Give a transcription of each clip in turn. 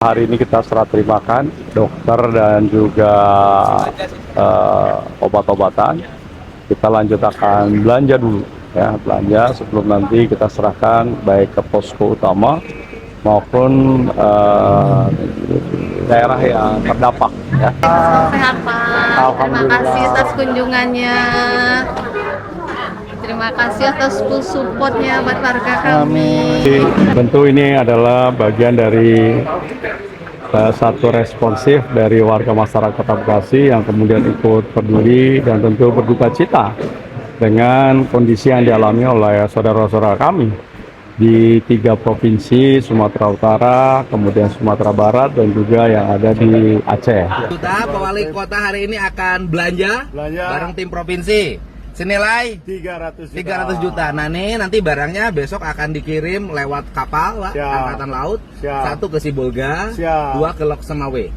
Hari ini kita serah terimakan dokter dan juga obat-obatan. Kita lanjut akan belanja dulu, ya, belanja sebelum nanti kita serahkan baik ke posko utama maupun daerah yang terdampak. Ya. Sehat Pak, terima kasih atas kunjungannya. Terima kasih atas full supportnya buat warga kami. Tentu ini adalah bagian dari satu responsif dari warga masyarakat Kota Bekasi yang kemudian ikut peduli dan tentu berduka cita dengan kondisi yang dialami oleh saudara-saudara kami di 3 provinsi, Sumatera Utara, kemudian Sumatera Barat, dan juga yang ada di Aceh. Pak Wali Kota hari ini akan belanja bareng tim provinsi senilai 300 juta. Nah nih nanti barangnya besok akan dikirim lewat kapal Pak, Angkatan Laut. Satu ke Sibolga, 2 ke Lok Semawe.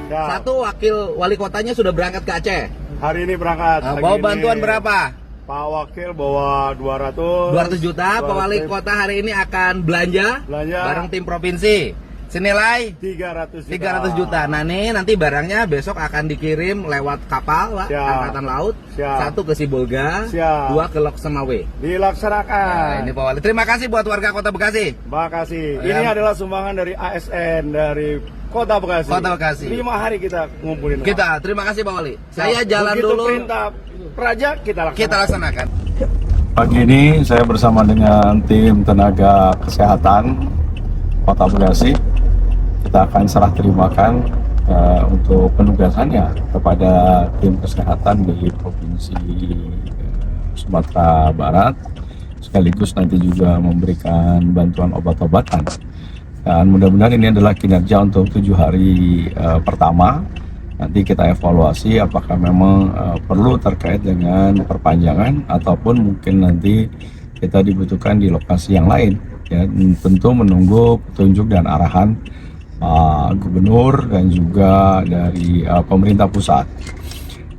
Satu wakil wali kotanya sudah berangkat ke Aceh. Hari ini berangkat. Bawa bantuan berapa? Pak Wakil bawa 200 juta. Pak Wali Kota hari ini akan belanja bareng tim provinsi senilai 300 juta. Nah nih nanti barangnya besok akan dikirim lewat kapal Pak, Angkatan Laut. Satu ke Sibolga, 2 ke Lok Semawe. Dilaksanakan. Nah, ini Pak Wali. Terima kasih buat warga Kota Bekasi. Makasih. Ini adalah sumbangan dari ASN dari Kota Bekasi. 5 hari kita ngumpulin. Terima kasih Pak Wali. Saya jalan dulu. Perintah Praja kita laksanakan. Pagi ini saya bersama dengan tim tenaga kesehatan Kota Bekasi. Kita akan serah terimakan untuk penugasannya kepada tim kesehatan di Provinsi Sumatera Barat, sekaligus nanti juga memberikan bantuan obat-obatan. Dan mudah-mudahan ini adalah kinerja untuk 7 hari pertama. Nanti kita evaluasi apakah memang perlu terkait dengan perpanjangan ataupun mungkin nanti kita dibutuhkan di lokasi yang lain. Ya, tentu menunggu petunjuk dan arahan Gubernur dan juga dari pemerintah pusat.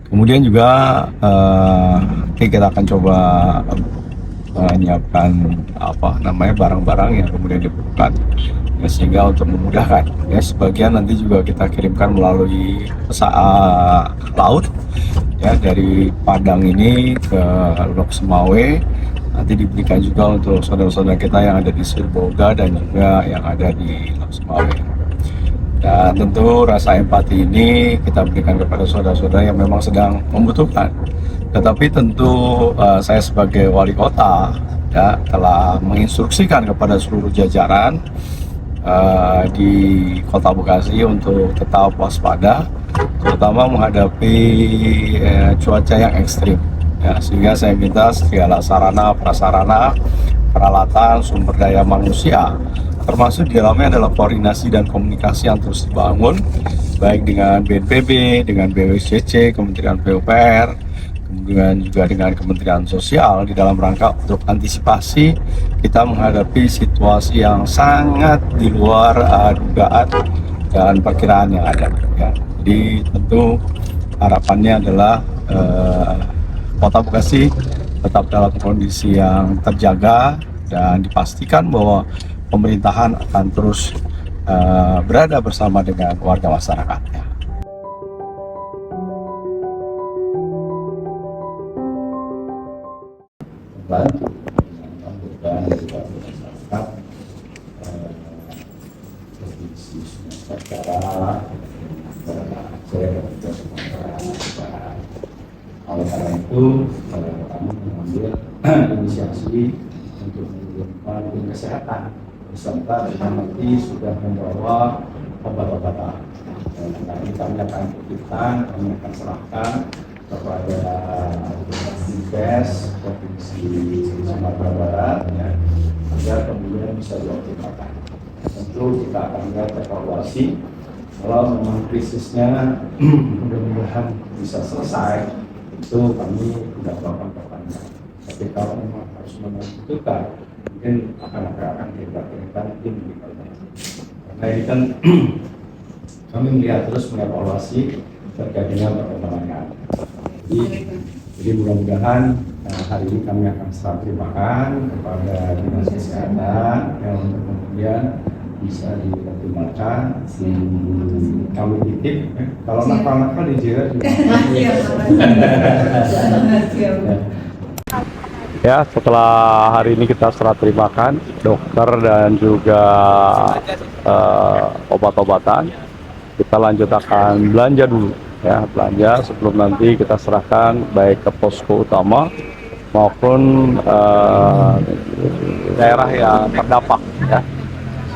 Kemudian juga nanti kita akan coba menyiapkan barang-barang yang kemudian dibutuhkan, ya, sehingga untuk memudahkan, ya, sebagian nanti juga kita kirimkan melalui laut, ya, dari Padang ini ke Lok Semawe. Nanti diberikan juga untuk saudara-saudara kita yang ada di Sibolga dan juga yang ada di Lok Semawe. Dan tentu rasa empati ini kita berikan kepada saudara-saudara yang memang sedang membutuhkan. Tetapi tentu saya sebagai wali kota, ya, telah menginstruksikan kepada seluruh jajaran di Kota Bekasi untuk tetap waspada, terutama menghadapi cuaca yang ekstrim. Ya, sehingga saya minta segala sarana, prasarana, peralatan, sumber daya manusia, termasuk di dalamnya adalah koordinasi dan komunikasi yang terus dibangun, baik dengan BNPB, dengan BWSCC, Kementerian PUPR, kemudian juga dengan Kementerian Sosial di dalam rangka untuk antisipasi kita menghadapi situasi yang sangat di luar dugaan dan perkiraan yang ada. Ya. Jadi tentu harapannya adalah Kota Bekasi tetap dalam kondisi yang terjaga dan dipastikan bahwa pemerintahan akan terus berada bersama dengan warga masyarakatnya. membantu dengan beban dari masyarakat provinsi Sumatera Barat, Aceh, dan juga Sumatera Barat. Oleh karena itu, kami mengambil inisiasi untuk mengirimkan tim kesehatan beserta dengan nanti sudah membawa obat-obatan. Nanti kami akan titipkan, kami akan serahkan kepada Dinkes Provinsi Sumatera Barat, ya, agar kemudian bisa dioptimalkan. Tentu kita akan lihat evaluasi kalau memang krisisnya mudah-mudahan bisa selesai, itu kami tidak melakukan perpanjangan. Tapi kalau memang harus membutuhkan, mungkin akan kita kirimkan tim di kota. Karena ini kan kami melihat terus mengevaluasi terkait dengan perkembangan. Jadi mudah-mudahan hari ini kami akan serah terimakan kepada Dinas Kesehatan yang untuk kemudian bisa dioptimalkan. Kami titip, kalau nakal-nakal dijaga juga. Ya, setelah hari ini kita serah terimakan dokter dan juga obat-obatan, kita lanjut akan belanja dulu, ya, belanja sebelum nanti kita serahkan baik ke posko utama maupun daerah yang terdampak, ya.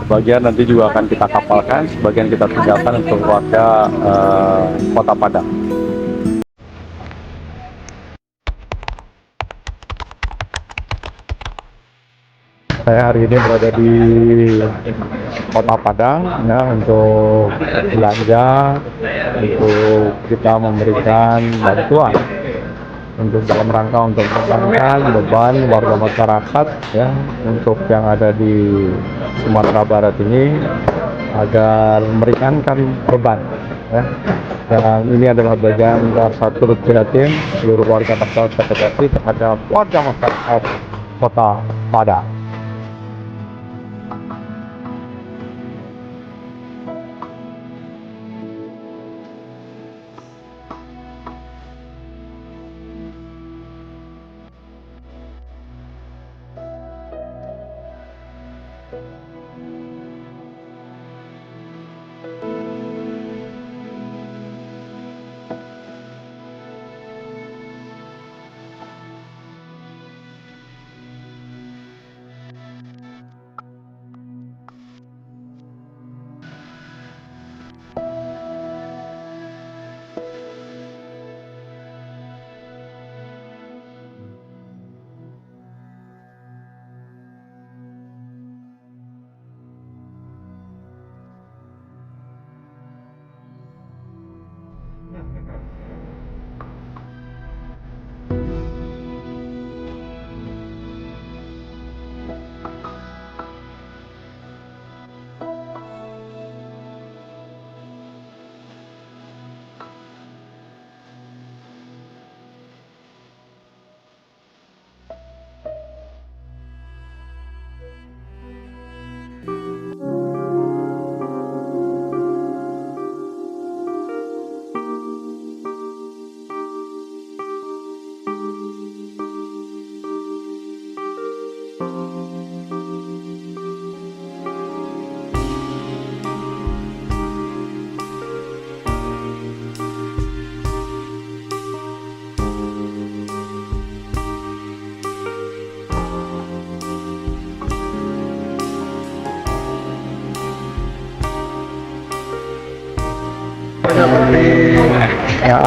Sebagian nanti juga akan kita kapalkan, sebagian kita tinggalkan untuk warga Kota Padang. Saya hari ini berada di Kota Padang, ya, untuk belanja, untuk kita memberikan bantuan untuk dalam rangka untuk mengurangkan beban warga masyarakat, ya, untuk yang ada di Sumatera Barat ini agar meringankan beban, ya. Dan ini adalah bagian rasa turut prihatin seluruh warga masyarakat terhadap warga masyarakat Kota Padang. Ya,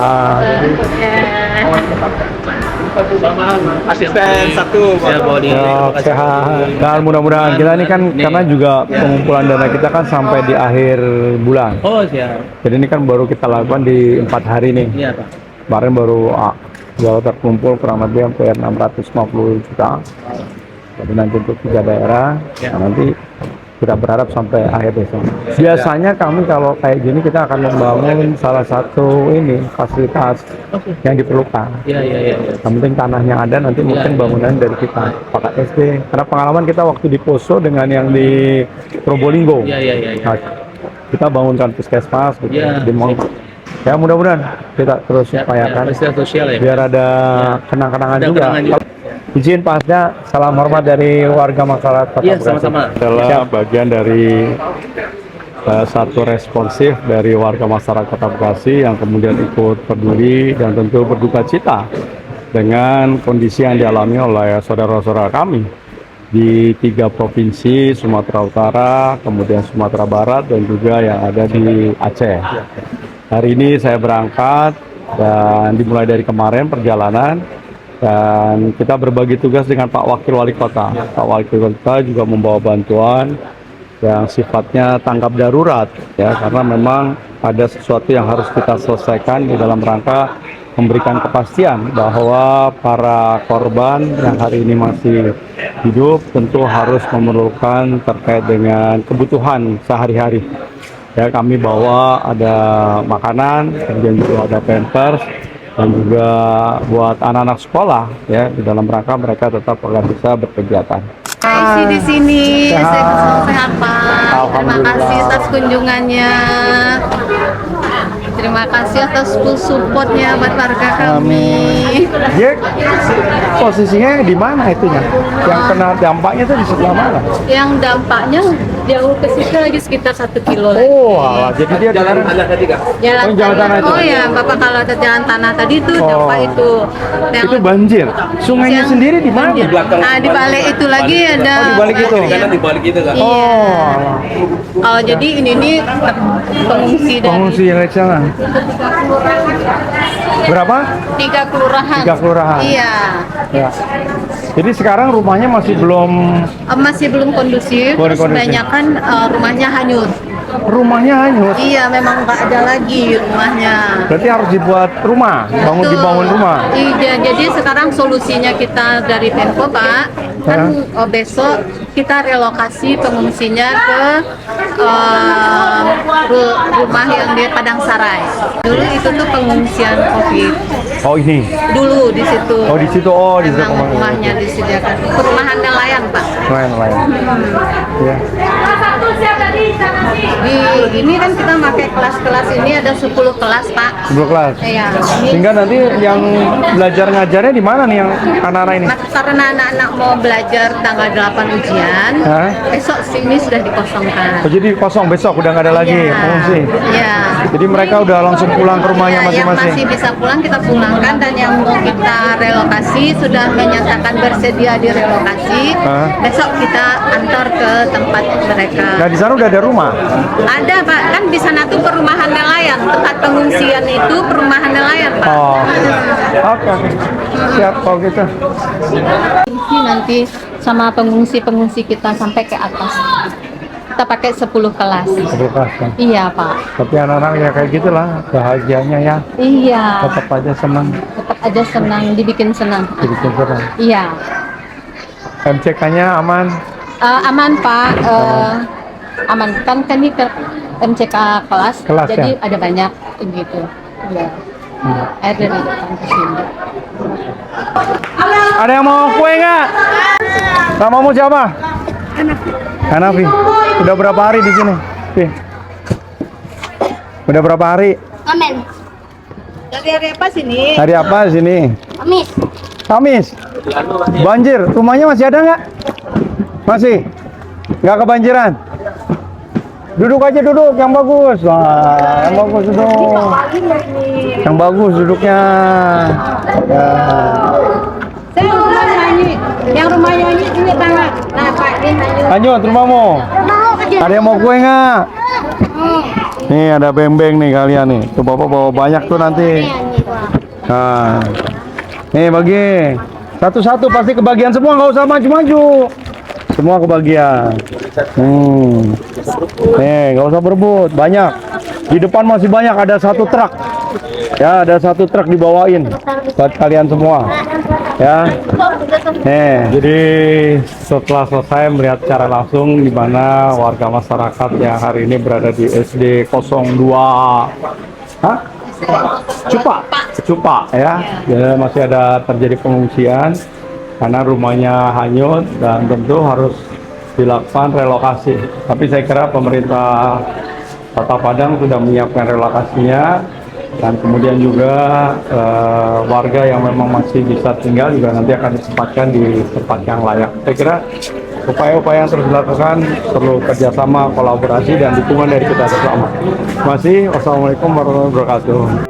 asisten satu sehat. Dan mudah-mudahan kita ini kan karena juga pengumpulan dana kita kan sampai di akhir bulan. Oh siap. Jadi ini kan baru kita lakukan di 4 hari nih. Iya Pak. Kemarin baru terkumpul kurang lebih hampir 650 juta. Jadi nanti untuk 3 daerah, nah, nanti kita berharap sampai akhir Desember. Biasanya kami kalau kayak gini kita akan membangun salah satu ini fasilitas yang diperlukan. Yang penting tanahnya ada, nanti mungkin bangunan dari kita pakai SD. Karena pengalaman kita waktu di Poso dengan yang di Probolinggo. Nah, kita bangunkan puskesmas gitu. Ya mudah-mudahan kita terus upayakan sosial, ya. Biar ada kenang-kenangan juga. Izin Pak Asda, salam hormat dari warga masyarakat Kota Iya, Bekasi. sama-sama. Adalah bagian dari satu responsif dari warga masyarakat Kota Bekasi yang kemudian ikut peduli dan tentu berduka cita dengan kondisi yang dialami oleh saudara-saudara kami di 3 provinsi, Sumatera Utara, kemudian Sumatera Barat, dan juga yang ada di Aceh. Hari ini saya berangkat dan dimulai dari kemarin perjalanan, dan kita berbagi tugas dengan Pak Wakil Wali Kota. Pak Wakil Wali Kota juga membawa bantuan yang sifatnya tanggap darurat, ya, karena memang ada sesuatu yang harus kita selesaikan di dalam rangka memberikan kepastian bahwa para korban yang hari ini masih hidup tentu harus memerlukan terkait dengan kebutuhan sehari-hari. Ya, kami bawa ada makanan, kemudian juga ada pampers, dan juga buat anak-anak sekolah, ya, di dalam rangka mereka tetap agar bisa berkegiatan. Isi di sini, sehat Pak. Terima Alhamdulillah. kasih atas kunjungannya. Terima kasih atas full supportnya buat warga kami. Dia posisinya di mana itunya? Yang kena dampaknya itu di sebelah mana? Yang dampaknya jauh ke situ lagi sekitar 1 kilo. Oh, alah, jadi dia Jalan tanah tadi Kak. Jalan Oh, jalan tanah itu. Oh ya, Bapak kalau ada jalan tanah tadi itu dampak itu. Yang itu banjir. Sungainya yang sendiri di mana? banjir. Di balik itu lagi ada. Oh, di balik itu. Karena di balik itu Kak. Iya. Oh, alah. Oh, jadi ini pengungsi dari Pengungsi yang dari sana. Berapa? 3 kelurahan. 3 kelurahan. Iya. Ya. Jadi sekarang rumahnya masih belum, Masih belum kondusif. Belum Terus kondusif. kebanyakan rumahnya hanyut. rumahnya hanyut. Iya, memang nggak ada lagi rumahnya. Berarti harus dibuat rumah, Betul. dibangun rumah. Iya, jadi sekarang solusinya kita dari Pemko Pak, kan besok kita relokasi pengungsinya ke rumah yang di Padang Sarai. Dulu itu tuh pengungsian COVID. Oh, ini. Dulu di situ. Oh, di situ. Oh, di situ. Memang rumahnya disediakan. Perumahan nelayan Pak. Lain. Ya. Di ini kan kita pakai kelas-kelas ini ada 10 kelas Pak. 10 kelas. Iya. Sehingga nanti yang belajar ngajarnya di mana nih yang anak-anak ini? Karena anak-anak mau belajar tanggal 8 ujian, Hah? besok sini sudah dikosongkan. Oh, jadi kosong besok udah nggak ada lagi Iya. pengungsi. Iya. Jadi mereka udah langsung pulang ke rumahnya Ya, yang masing-masing. masih bisa pulang kita pulangkan, dan yang mau kita relokasi sudah menyatakan bersedia direlokasi. Hah? Besok kita antar ke tempat mereka. Nah, di sana udah ada rumah. Ada Pak, kan di sana tuh perumahan nelayan, tempat pengungsian itu perumahan nelayan Pak. Oh. Oke. Siap kalau gitu. Ini nanti sama pengungsi-pengungsi kita sampai ke atas. Kita pakai 10 kelas. 10 kelas kan. Iya Pak. Tapi anak-anak ya kayak gitulah bahagianya ya. Iya. Tetap aja senang. Tetap aja senang, dibikin senang. Bikin senang. Iya. MCK-nya aman. Aman Pak. Aman kan ini ke MCK kelas, Kelas, jadi ya? ada banyak gitu. Iya. Air dari depan ke sini. Ada yang mau kue nggak? Namamu siapa? Hanafi. Udah berapa hari di sini? Fi. Udah berapa hari? Amin. Dari hari apa sini? Hari apa di sini? Amis. Kamis. Banjir. Rumahnya masih ada nggak? Masih. Nggak kebanjiran. Duduk aja, duduk yang bagus. Wah, yang bagus duduk. Yang bagus duduknya. Ya. Saya rumah nyanyi. Yang rumah nyanyi ini tangan. Nah Pak ini nyanyi. Lanjut rumahmu. Ada yang mau kue nggak? Nih ada beng-beng nih kalian nih. Tuh bapak bawa banyak tuh nanti. Nah, nih bagi satu-satu pasti kebagian semua, nggak usah maju-maju. Semua kebagian. Nih nggak usah berebut, banyak. Di depan masih banyak, ada 1 truk. Ya, ada 1 truk dibawain buat kalian semua. Ya. Jadi setelah selesai melihat secara langsung di mana warga masyarakat yang hari ini berada di SD 02 Cupa ya. Jadi masih ada terjadi pengungsian karena rumahnya hanyut dan tentu harus dilakukan relokasi. Tapi saya kira pemerintah Kota Padang sudah menyiapkan relokasinya dan kemudian juga warga yang memang masih bisa tinggal juga nanti akan ditempatkan di tempat yang layak. Saya kira upaya-upaya yang terus dilakukan perlu kerjasama, kolaborasi, dan dukungan dari kita bersama. Terima kasih. Wassalamualaikum warahmatullahi wabarakatuh.